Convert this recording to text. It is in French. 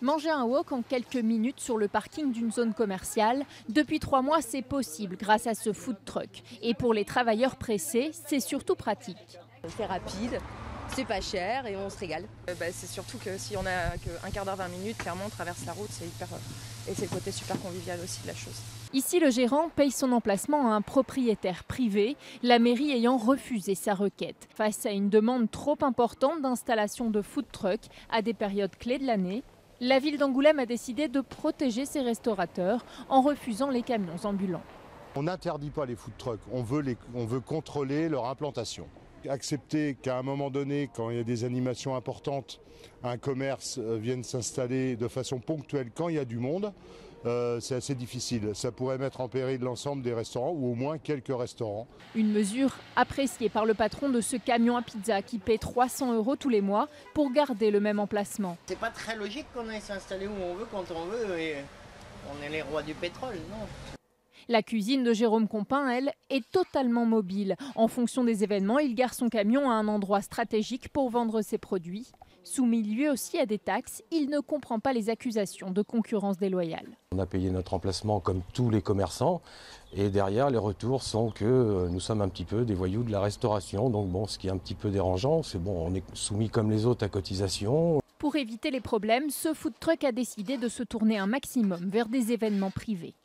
Manger un wok en quelques minutes sur le parking d'une zone commerciale, depuis 3 mois, c'est possible grâce à ce food truck. Et pour les travailleurs pressés, c'est surtout pratique. C'est rapide, c'est pas cher et on se régale. C'est surtout que si on a qu'un quart d'heure, 20 minutes, clairement on traverse la route, c'est hyper... et c'est le côté super convivial aussi de la chose. Ici, le gérant paye son emplacement à un propriétaire privé, la mairie ayant refusé sa requête. Face à une demande trop importante d'installation de food truck à des périodes clés de l'année, la ville d'Angoulême a décidé de protéger ses restaurateurs en refusant les camions ambulants. On n'interdit pas les food trucks, on veut contrôler leur implantation. Accepter qu'à un moment donné, quand il y a des animations importantes, un commerce vienne s'installer de façon ponctuelle quand il y a du monde, c'est assez difficile. Ça pourrait mettre en péril l'ensemble des restaurants ou au moins quelques restaurants. Une mesure appréciée par le patron de ce camion à pizza qui paie 300 € tous les mois pour garder le même emplacement. C'est pas très logique qu'on aille s'installer où on veut, quand on veut, et on est les rois du pétrole, non? La cuisine de Jérôme Compin, elle, est totalement mobile. En fonction des événements, il gare son camion à un endroit stratégique pour vendre ses produits. Soumis lui aussi à des taxes, il ne comprend pas les accusations de concurrence déloyale. On a payé notre emplacement comme tous les commerçants et derrière les retours sont que nous sommes un petit peu des voyous de la restauration. Donc bon, ce qui est un petit peu dérangeant, c'est bon, on est soumis comme les autres à cotisation. Pour éviter les problèmes, ce food truck a décidé de se tourner un maximum vers des événements privés.